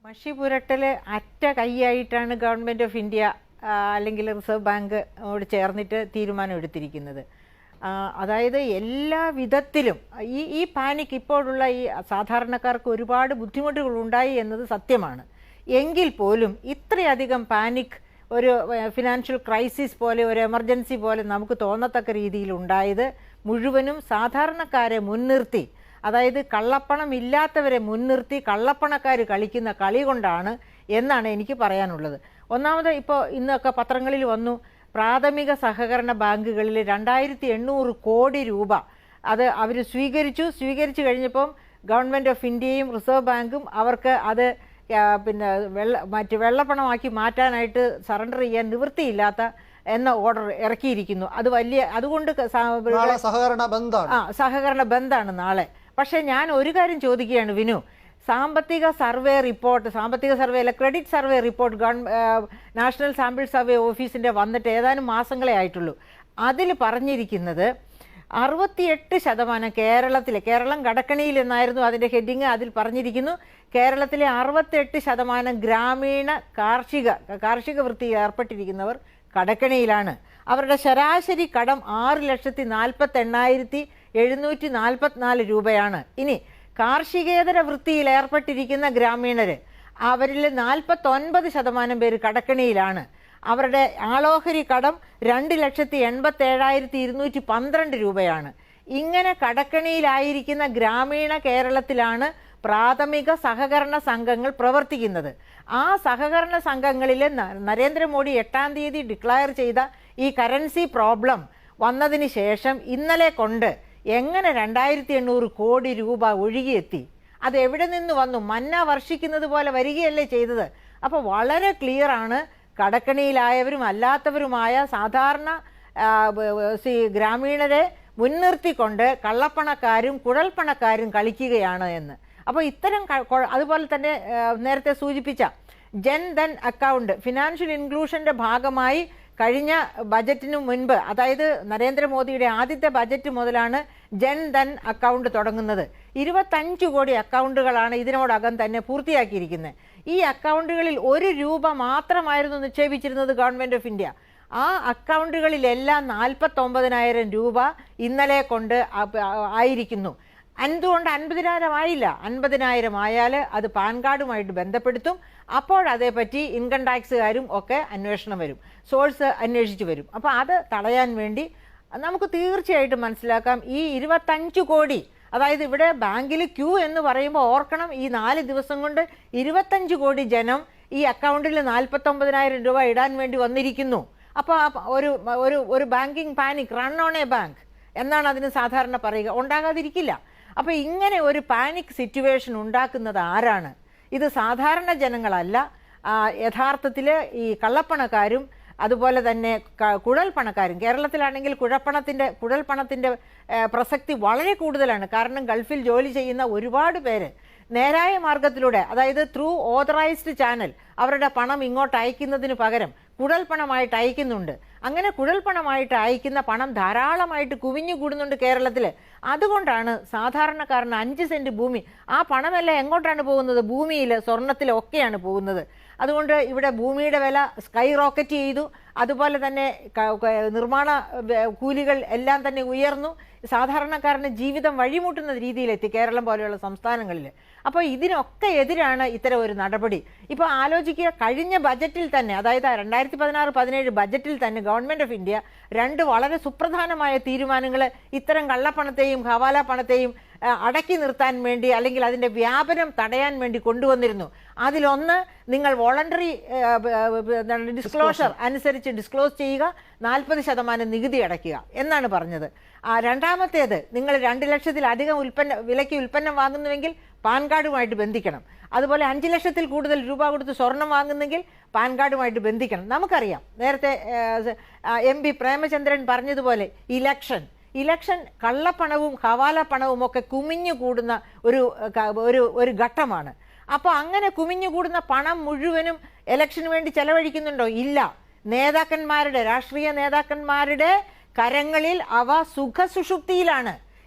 മഷി പുരട്ടൽ അറ്റ കൈയായിട്ടാണ് government of India അല്ലെങ്കിൽ റിസർവ് ബാങ്കോട് ചേർന്നിട്ട് തീരുമാനം എടുത്തിരിക്കുന്നത്. അതായത് എല്ലാ വിധത്തിലും ഈ പാനിക് ഇപ്പോഴുള്ള ഈ സാധാരണക്കാർക്ക് ഒരുപാട് ബുദ്ധിമുട്ടുകൾ ഉണ്ടായി എന്നത് സത്യമാണ്. എങ്കിൽ പോലും ഇത്രയധികം പാനിക് ഒരു ഫിനാൻഷ്യൽ ക്രൈസിസ് പോലെ ഒരു എമർജൻസി പോലെ നമുക്ക് തോന്നത്തക്ക രീതിയിൽ ഉണ്ടായത് മുഴുവനും സാധാരണക്കാരെ മുൻനിർത്തി, അതായത് കള്ളപ്പണം ഇല്ലാത്തവരെ മുൻനിർത്തി കള്ളപ്പണക്കാർ കളിക്കുന്ന കളി കൊണ്ടാണ് എന്നാണ് എനിക്ക് പറയാനുള്ളത്. ഒന്നാമത് ഇപ്പോൾ ഇന്നൊക്കെ പത്രങ്ങളിൽ വന്നു, പ്രാഥമിക സഹകരണ ബാങ്കുകളിൽ 2800 കോടി രൂപ അത് അവർ സ്വീകരിച്ചു കഴിഞ്ഞപ്പം ഗവൺമെൻറ് ഓഫ് ഇന്ത്യയും റിസർവ് ബാങ്കും അവർക്ക് അത് പിന്നെ വെള്ളപ്പണമാക്കി മാറ്റാനായിട്ട് സറണ്ടർ ചെയ്യാൻ നിവൃത്തിയില്ലാത്ത എന്ന ഓർഡർ ഇറക്കിയിരിക്കുന്നു. അത് അതുകൊണ്ട് സഹകരണ ബന്ധാണ് നാളെ. പക്ഷേ ഞാൻ ഒരു കാര്യം ചോദിക്കുകയാണ് വിനു, സാമ്പത്തിക സർവേ അല്ല credit survey report national sample survey ഓഫീസിൻ്റെ വന്നിട്ട് ഏതാനും മാസങ്ങളെ ആയിട്ടുള്ളൂ. അതിൽ പറഞ്ഞിരിക്കുന്നത് 68% കേരളം കടക്കണിയിൽ എന്നായിരുന്നു അതിൻ്റെ ഹെഡിങ്. അതിൽ പറഞ്ഞിരിക്കുന്നു കേരളത്തിലെ 68% ഗ്രാമീണ കാർഷിക വൃത്തിയിൽ ഏർപ്പെട്ടിരിക്കുന്നവർ കടക്കണിയിലാണ്. അവരുടെ ശരാശരി കടം 6,48,744 രൂപയാണ്. ഇനി കാർഷികേതര വൃത്തിയിൽ ഏർപ്പെട്ടിരിക്കുന്ന ഗ്രാമീണര്, അവരിൽ 49% പേര് കടക്കണിയിലാണ്. അവരുടെ ആളോഹരി കടം 2,87,212 രൂപയാണ്. ഇങ്ങനെ കടക്കണിയിലായിരിക്കുന്ന ഗ്രാമീണ കേരളത്തിലാണ് പ്രാഥമിക സഹകരണ സംഘങ്ങൾ പ്രവർത്തിക്കുന്നത്. ആ സഹകരണ സംഘങ്ങളിൽ നരേന്ദ്രമോദി 8-ാം തീയതി ഡിക്ലയർ ചെയ്ത ഈ കറൻസി പ്രോബ്ലം വന്നതിന് ശേഷം ഇന്നലെ കൊണ്ട് എങ്ങനെ 2800 കോടി രൂപ ഒഴുകിയെത്തി? അത് എവിടെ നിന്ന് വന്നു? മന്ന വർഷിക്കുന്നത് പോലെ വരികയല്ലേ ചെയ്തത്. അപ്പോൾ വളരെ ക്ലിയറാണ്, കടക്കണിയിലായവരും അല്ലാത്തവരുമായ സാധാരണ ഗ്രാമീണരെ മുൻനിർത്തിക്കൊണ്ട് കള്ളപ്പണക്കാരും കുഴൽപ്പണക്കാരും കളിക്കുകയാണ് എന്ന്. അപ്പോൾ ഇത്തരം അതുപോലെ തന്നെ നേരത്തെ സൂചിപ്പിച്ച ജൻധൻ അക്കൗണ്ട് ഫിനാൻഷ്യൽ ഇൻക്ലൂഷന്റെ ഭാഗമായി കഴിഞ്ഞ ബജറ്റിനു മുൻപ്, അതായത് നരേന്ദ്രമോദിയുടെ ആദ്യത്തെ ബജറ്റ് മുതലാണ് ജൻധൻ അക്കൗണ്ട് തുടങ്ങുന്നത്. 25 കോടി അക്കൗണ്ടുകളാണ് ഇതിനോടകം തന്നെ പൂർത്തിയാക്കിയിരിക്കുന്നത്. ഈ അക്കൗണ്ടുകളിൽ 1 രൂപ മാത്രമായിരുന്നു നിക്ഷേപിച്ചിരുന്നത് ഗവൺമെൻറ് ഓഫ് ഇന്ത്യ. ആ അക്കൗണ്ടുകളിലെല്ലാം 49,000 രൂപ ഇന്നലെ കൊണ്ട് ആയിരിക്കുന്നു. എന്തുകൊണ്ട് 50,000 ആയില്ല? 50,000 ആയാൽ അത് പാൻ കാർഡുമായിട്ട് ബന്ധപ്പെടുത്തും. അപ്പോഴതേപ്പറ്റി ഇൻകം ടാക്സുകാരും ഒക്കെ അന്വേഷണം വരും, സോഴ്സ് അന്വേഷിച്ച് വരും. അപ്പോൾ അത് തടയാൻ വേണ്ടി നമുക്ക് തീർച്ചയായിട്ടും മനസ്സിലാക്കാം, ഈ 25 കോടി, അതായത് ഇവിടെ ബാങ്കിൽ ക്യൂ എന്ന് പറയുമ്പോൾ ഓർക്കണം, ഈ 4 ദിവസം കൊണ്ട് 25 കോടി ജനം ഈ അക്കൗണ്ടിൽ 49,000 രൂപ ഇടാൻ വേണ്ടി വന്നിരിക്കുന്നു. അപ്പോൾ ഒരു banking panic, run on A bank എന്നാണ് അതിന് സാധാരണ പറയുക, ഉണ്ടാകാതിരിക്കില്ല. അപ്പോൾ ഇങ്ങനെ ഒരു പാനിക് സിറ്റുവേഷൻ ഉണ്ടാക്കുന്നത് ആരാണ്? ഇത് സാധാരണ ജനങ്ങളല്ല. യഥാർത്ഥത്തിൽ ഈ കള്ളപ്പണക്കാരും അതുപോലെ തന്നെ കുഴൽപ്പണക്കാരും. കേരളത്തിലാണെങ്കിൽ കുഴൽപ്പണത്തിൻ്റെ പ്രസക്തി വളരെ കൂടുതലാണ്. കാരണം ഗൾഫിൽ ജോലി ചെയ്യുന്ന ഒരുപാട് പേര് നേരായ മാർഗത്തിലൂടെ, അതായത് ത്രൂ ഓതറൈസ്ഡ് ചാനൽ അവരുടെ പണം ഇങ്ങോട്ട് അയക്കുന്നതിന് പകരം കുഴൽപ്പണമായിട്ട് അയക്കുന്നുണ്ട്. അങ്ങനെ കുഴൽപ്പണമായിട്ട് അയക്കുന്ന പണം ധാരാളമായിട്ട് കുവിഞ്ഞുകൂടുന്നുണ്ട് കേരളത്തിൽ. അതുകൊണ്ടാണ് സാധാരണക്കാരന് 5 സെന്റ് ഭൂമി, ആ പണമെല്ലാം എങ്ങോട്ടാണ് പോകുന്നത്? ഭൂമിയിൽ, സ്വർണത്തിലൊക്കെയാണ് പോകുന്നത്. അതുകൊണ്ട് ഇവിടെ ഭൂമിയുടെ വില സ്കൈ റോക്കറ്റ് ചെയ്തു. അതുപോലെ തന്നെ നിർമ്മാണ കൂലികൾ എല്ലാം തന്നെ ഉയർന്നു. സാധാരണക്കാരന് ജീവിതം വഴിമുട്ടുന്ന രീതിയിലെത്തി കേരളം പോലെയുള്ള സംസ്ഥാനങ്ങളിൽ. അപ്പോൾ ഇതിനൊക്കെ എതിരാണ് ഇത്തരം ഒരു നടപടി. ഇപ്പോൾ ആലോചിക്കുക, കഴിഞ്ഞ ബജറ്റിൽ തന്നെ, അതായത് 2016-17 ബജറ്റിൽ തന്നെ ഗവൺമെൻറ് ഓഫ് ഇന്ത്യ 2 വളരെ സുപ്രധാനമായ തീരുമാനങ്ങൾ ഇത്തരം കള്ളപ്പണത്തെയും ഹവാല പണത്തെയും അടക്കി നിർത്താൻ വേണ്ടി, അല്ലെങ്കിൽ അതിൻ്റെ വ്യാപനം തടയാൻ വേണ്ടി കൊണ്ടുവന്നിരുന്നു. അതിലൊന്ന്, നിങ്ങൾ വോളണ്ടറി ഡിസ്ക്ലോഷർ അനുസരിച്ച് ഡിസ്ക്ലോസ് ചെയ്യുക, 40% നികുതി അടയ്ക്കുക എന്നാണ് പറഞ്ഞത്. രണ്ടാമത്തേത്, നിങ്ങൾ 2 ലക്ഷത്തിലധികം വിലയ്ക്ക് ഉൽപ്പന്നം വാങ്ങുന്നുവെങ്കിൽ പാൻ കാർഡുമായിട്ട് ബന്ധിക്കണം. അതുപോലെ 5 ലക്ഷത്തിൽ കൂടുതൽ രൂപ കൊടുത്ത് സ്വർണം വാങ്ങുന്നെങ്കിൽ പാൻ കാർഡുമായിട്ട് ബന്ധിക്കണം. നമുക്കറിയാം, നേരത്തെ MP പ്രേമചന്ദ്രൻ പറഞ്ഞതുപോലെ ഇലക്ഷൻ കള്ളപ്പണവും ഹവാല പണവും ഒക്കെ കുമിഞ്ഞുകൂടുന്ന ഒരു ഘട്ടമാണ്. അപ്പോൾ അങ്ങനെ കുമിഞ്ഞുകൂടുന്ന പണം മുഴുവനും ഇലക്ഷന് വേണ്ടി ചെലവഴിക്കുന്നുണ്ടോ? ഇല്ല. രാഷ്ട്രീയ നേതാക്കന്മാരുടെ കരങ്ങളിൽ അവ സുഖസുഷുപ്തിയിലാണ്.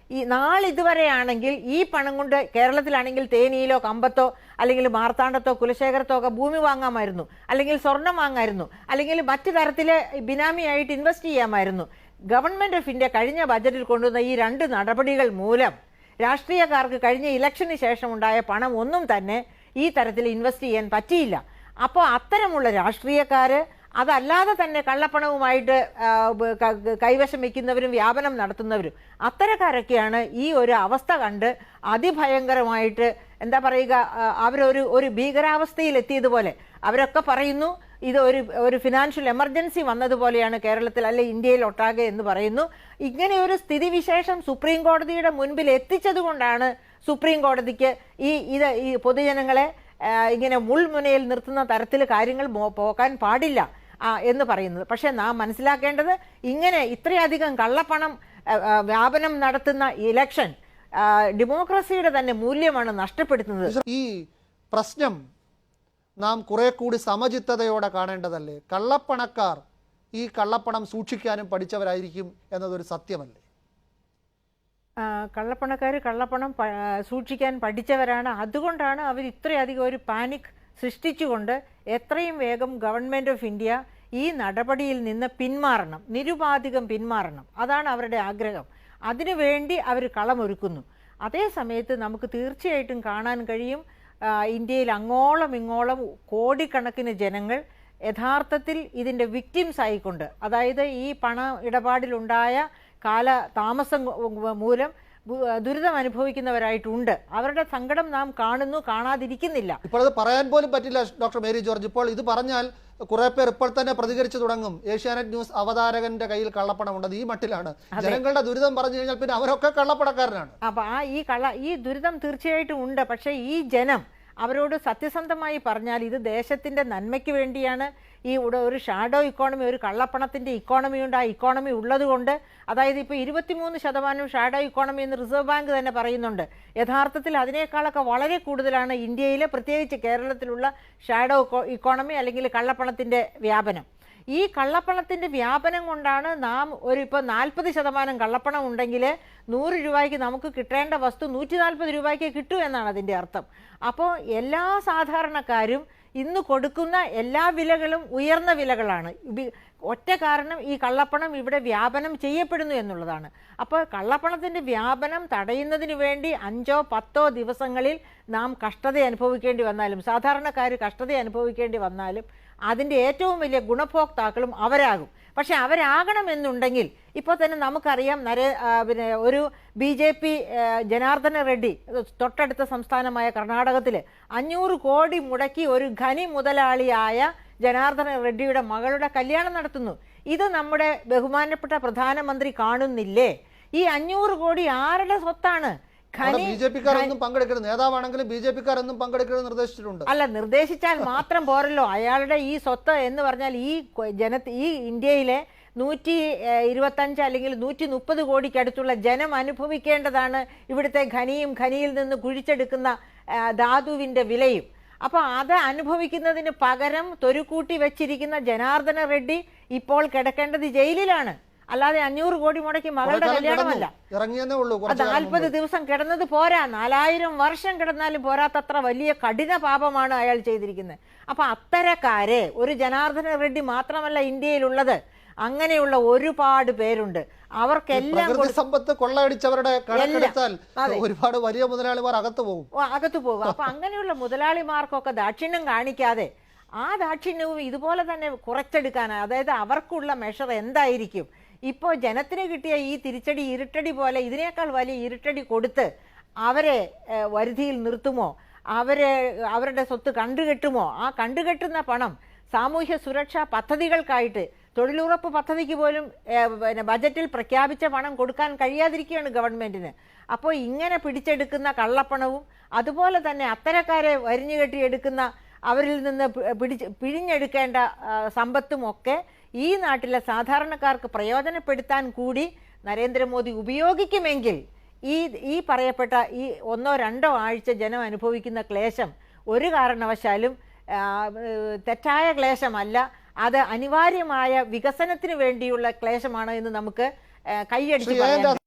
നാളിതുവരെയാണെങ്കിൽ ഈ പണം കൊണ്ട് കേരളത്തിലാണെങ്കിൽ തേനിയിലോ കമ്പത്തോ അല്ലെങ്കിൽ മാർത്താണ്ഡത്തോ കുലശേഖരത്തോ ഒക്കെ ഭൂമി വാങ്ങാമായിരുന്നു, അല്ലെങ്കിൽ സ്വർണം വാങ്ങാമായിരുന്നു, അല്ലെങ്കിൽ മറ്റു തരത്തിൽ ബിനാമിയായിട്ട് ഇൻവെസ്റ്റ് ചെയ്യാമായിരുന്നു. ഗവൺമെന്റ് ഓഫ് ഇന്ത്യ കഴിഞ്ഞ ബജറ്റിൽ കൊണ്ടുവന്ന ഈ 2 നടപടികൾ മൂലം രാഷ്ട്രീയക്കാർക്ക് കഴിഞ്ഞ ഇലക്ഷന് ശേഷം ഉണ്ടായ പണം ഒന്നും തന്നെ ഈ തരത്തിൽ ഇൻവെസ്റ്റ് ചെയ്യാൻ പറ്റിയില്ല. അപ്പോൾ അത്തരമുള്ള രാഷ്ട്രീയക്കാര്, അതല്ലാതെ തന്നെ കള്ളപ്പണവുമായിട്ട് കൈവശം വയ്ക്കുന്നവരും വ്യാപനം നടത്തുന്നവരും, അത്തരക്കാരൊക്കെയാണ് ഈ ഒരു അവസ്ഥ കണ്ട് അതിഭയങ്കരമായിട്ട് എന്താ പറയുക, ഒരു ഭീകരാവസ്ഥയിൽ എത്തിയതുപോലെ അവരൊക്കെ പറയുന്നു ഇത് ഒരു ഫിനാൻഷ്യൽ എമർജൻസി വന്നതുപോലെയാണ് കേരളത്തിൽ അല്ലെ ഇന്ത്യയിൽ ഒട്ടാകെ എന്ന് പറയുന്നു. ഇങ്ങനെ ഒരു സ്ഥിതിവിശേഷം സുപ്രീം കോടതിയുടെ മുൻപിൽ എത്തിച്ചതുകൊണ്ടാണ് സുപ്രീം കോടതിക്ക് ഈ പൊതുജനങ്ങളെ ഇങ്ങനെ മുൾമുനയിൽ നിർത്തുന്ന തരത്തിൽ കാര്യങ്ങൾ പോകാൻ പാടില്ല എന്ന് പറയുന്നത്. പക്ഷെ നാം മനസ്സിലാക്കേണ്ടത്, ഇങ്ങനെ ഇത്രയധികം കള്ളപ്പണം വ്യാപനം നടത്തുന്ന ഇലക്ഷൻ ഡെമോക്രസിയുടെ തന്നെ മൂല്യമാണ് നഷ്ടപ്പെടുത്തുന്നത്. ഈ പ്രശ്നം നാം കുറെ കൂടി സമചിത്തതയോടെ കാണേണ്ടതല്ലേ? കള്ളപ്പണക്കാർ ഈ കള്ളപ്പണം സൂക്ഷിക്കാനും പഠിച്ചവരായിരിക്കും എന്നതൊരു സത്യമല്ലേ? കള്ളപ്പണക്കാർ കള്ളപ്പണം സൂക്ഷിക്കാൻ പഠിച്ചവരാണ്. അതുകൊണ്ടാണ് അവർ ഇത്രയധികം ഒരു പാനിക് സൃഷ്ടിച്ചുകൊണ്ട് എത്രയും വേഗം ഗവൺമെൻറ് ഓഫ് ഇന്ത്യ ഈ നടപടിയിൽ നിന്ന് പിന്മാറണം, നിരുപാധികം പിന്മാറണം. അതാണ് അവരുടെ ആഗ്രഹം. അതിനുവേണ്ടി അവർ കളമൊരുക്കുന്നു. അതേ സമയത്ത് നമുക്ക് തീർച്ചയായിട്ടും കാണാൻ കഴിയും, ഇന്ത്യയിൽ അങ്ങോളം ഇങ്ങോളം കോടിക്കണക്കിന് ജനങ്ങൾ യഥാർത്ഥത്തിൽ ഇതിൻ്റെ വിക്ടിംസ് ആയിക്കൊണ്ട്, അതായത് ഈ പണ ഇടപാടിലുണ്ടായ താമസം മൂലം ദുരിതം അനുഭവിക്കുന്നവരായിട്ടുണ്ട്. അവരുടെ സങ്കടം നാം കാണാതിരിക്കുന്നില്ല. ഇപ്പോൾ അത് പറയാൻ പോലും പറ്റില്ല ഡോക്ടർ മേരി ജോർജ്. ഇപ്പോൾ ഇത് പറഞ്ഞാൽ കുറെ പേർ ഇപ്പോൾ തന്നെ പ്രതികരിച്ചു തുടങ്ങും. ഏഷ്യാനെറ്റ് ന്യൂസ് അവതാരകന്റെ കയ്യിൽ കള്ളപ്പണമുണ്ട്, ഈ മട്ടിലാണ്. ജനങ്ങളുടെ ദുരിതം പറഞ്ഞു കഴിഞ്ഞാൽ പിന്നെ അവരൊക്കെ കള്ളപ്പണക്കാരനാണ്. അപ്പൊ ഈ ദുരിതം തീർച്ചയായിട്ടും ഉണ്ട്. പക്ഷെ ഈ ജനം അവരോട് സത്യസന്ധമായി പറഞ്ഞാൽ ഇത് ദേശത്തിന്റെ നന്മയ്ക്ക് വേണ്ടിയാണ്. ഈ ഒരു ഷാഡോ ഇക്കോണമി, ഒരു കള്ളപ്പണത്തിന്റെ ഇക്കോണമി ഉണ്ട്. ആ ഇക്കോണമി ഉള്ളത് കൊണ്ട്, അതായത് ഇപ്പോൾ 23% ഷാഡോ ഇക്കോണമി എന്ന് റിസർവ് ബാങ്ക് തന്നെ പറയുന്നുണ്ട്. യഥാർത്ഥത്തിൽ അതിനേക്കാളൊക്കെ വളരെ കൂടുതലാണ് ഇന്ത്യയിലെ, പ്രത്യേകിച്ച് കേരളത്തിലുള്ള ഷാഡോ ഇക്കോണമി അല്ലെങ്കിൽ കള്ളപ്പണത്തിന്റെ വ്യാപനം. ഈ കള്ളപ്പണത്തിന്റെ വ്യാപനം കൊണ്ടാണ് നാം ഇപ്പോൾ 40% കള്ളപ്പണം ഉണ്ടെങ്കിൽ 100 രൂപയ്ക്ക് നമുക്ക് കിട്ടേണ്ട വസ്തു 140 രൂപയ്ക്ക് കിട്ടൂ എന്നാണ് അതിൻ്റെ അർത്ഥം. അപ്പോൾ എല്ലാ സാധാരണക്കാരും ഇന്ന് കൊടുക്കുന്ന എല്ലാ വിലകളും ഉയർന്ന വിലകളാണ്. ഒറ്റ കാരണം ഈ കള്ളപ്പണം ഇവിടെ വ്യാപനം ചെയ്യപ്പെടുന്നു എന്നുള്ളതാണ്. അപ്പോൾ കള്ളപ്പണത്തിൻ്റെ വ്യാപനം തടയുന്നതിന് വേണ്ടി 5-10 ദിവസങ്ങളിൽ നാം കഷ്ടത അനുഭവിക്കേണ്ടി വന്നാലും, സാധാരണക്കാർ കഷ്ടത അനുഭവിക്കേണ്ടി വന്നാലും അതിൻ്റെ ഏറ്റവും വലിയ ഗുണഭോക്താക്കളും അവരാകും. പക്ഷെ അവരാകണമെന്നുണ്ടെങ്കിൽ ഇപ്പോൾ തന്നെ നമുക്കറിയാം, ഒരു BJP ജനാർദ്ദന റെഡ്ഡി തൊട്ടടുത്ത സംസ്ഥാനമായ കർണാടകത്തിൽ 500 കോടി മുടക്കി ഒരു ഖനി മുതലാളിയായ ജനാർദ്ദന റെഡ്ഡിയുടെ മകളുടെ കല്യാണം നടത്തുന്നു. ഇത് നമ്മുടെ ബഹുമാനപ്പെട്ട പ്രധാനമന്ത്രി കാണുന്നില്ലേ? ഈ 500 കോടി ആരുടെ സ്വത്താണ്? നേതാവാണെങ്കിലും BJP-ക്കാരൊന്നും പങ്കെടുക്കരുത് നിർദ്ദേശിച്ചിട്ടുണ്ട്. അല്ല, നിർദ്ദേശിച്ചാൽ മാത്രം പോരല്ലോ. അയാളുടെ ഈ സ്വത്ത് എന്ന് പറഞ്ഞാൽ ഈ ഇന്ത്യയിലെ 125 അല്ലെങ്കിൽ 130 കോടിക്കടുത്തുള്ള ജനം അനുഭവിക്കേണ്ടതാണ് ഇവിടുത്തെ ഖനിയിൽ നിന്ന് കുഴിച്ചെടുക്കുന്ന ധാതുവിൻ്റെ വിലയും. അപ്പോൾ അത് അനുഭവിക്കുന്നതിന് പകരം തൊരുക്കൂട്ടി വെച്ചിരിക്കുന്ന ജനാർദ്ദന റെഡ്ഡി ഇപ്പോൾ കിടക്കേണ്ടത് ജയിലിലാണ്. അല്ലാതെ 500 കോടി മുടക്കി മകളുടെ കല്യാണമല്ല. 40 ദിവസം കിടന്നത് പോരാ, 4000 വർഷം കിടന്നാലും പോരാത്തത്ര വലിയ കഠിന പാപമാണ് അയാൾ ചെയ്തിരിക്കുന്നത്. അപ്പൊ അത്തരക്കാരെ ഒരു ജനാർദ്ദന റെഡ്ഡി മാത്രമല്ല ഇന്ത്യയിലുള്ളത്, അങ്ങനെയുള്ള ഒരുപാട് പേരുണ്ട്. അവർക്കെല്ലാം സമ്പത്ത് കൊള്ളയടിച്ചവരുടെ കണക്കെടുത്താൽ ഒരുപാട് വലിയ മുതലാളിമാർ അകത്തു പോകും. അപ്പൊ അങ്ങനെയുള്ള മുതലാളിമാർക്കൊക്കെ ദാക്ഷിണ്യം കാണിക്കാതെ ആ ദാക്ഷിണ്യവും ഇതുപോലെ തന്നെ കുറച്ചെടുക്കാനാണ്. അതായത് അവർക്കുള്ള മെഷർ എന്തായിരിക്കും? ഇപ്പോൾ ജനത്തിന് കിട്ടിയ ഈ തിരിച്ചടി ഇരുട്ടടി പോലെ ഇതിനേക്കാൾ വലിയ ഇരുട്ടടി കൊടുത്ത് അവരെ വരുതിയിൽ നിർത്തുമോ? അവരുടെ സ്വത്ത് കണ്ടുകെട്ടുമോ? ആ കണ്ടുകെട്ടുന്ന പണം സാമൂഹ്യ സുരക്ഷാ പദ്ധതികൾക്കായിട്ട്, തൊഴിലുറപ്പ് പദ്ധതിക്ക് പോലും ബജറ്റിൽ പ്രഖ്യാപിച്ച പണം കൊടുക്കാൻ കഴിയാതിരിക്കുകയാണ് ഗവൺമെൻറ്റിന്. അപ്പോൾ ഇങ്ങനെ പിടിച്ചെടുക്കുന്ന കള്ളപ്പണവും അതുപോലെ തന്നെ അത്തരക്കാരെ വരിഞ്ഞുകെട്ടിയെടുക്കുന്ന, അവരിൽ നിന്ന് പിഴിഞ്ഞെടുക്കേണ്ട സമ്പത്തും ഒക്കെ ഈ നാട്ടിലെ സാധാരണക്കാർക്ക് പ്രയോജനപ്പെടുത്താൻ കൂടി നരേന്ദ്രമോദി ഉപയോഗിക്കുമെങ്കിൽ ഈ പറയപ്പെട്ട ഈ 1-2 ആഴ്ച ജനം അനുഭവിക്കുന്ന ക്ലേശം ഒരു കാരണവശാലും തെറ്റായ ക്ലേശമല്ല, അത് അനിവാര്യമായ വികസനത്തിന് വേണ്ടിയുള്ള ക്ലേശമാണ് എന്ന് നമുക്ക് കൈയടിച്ച് പറയാം.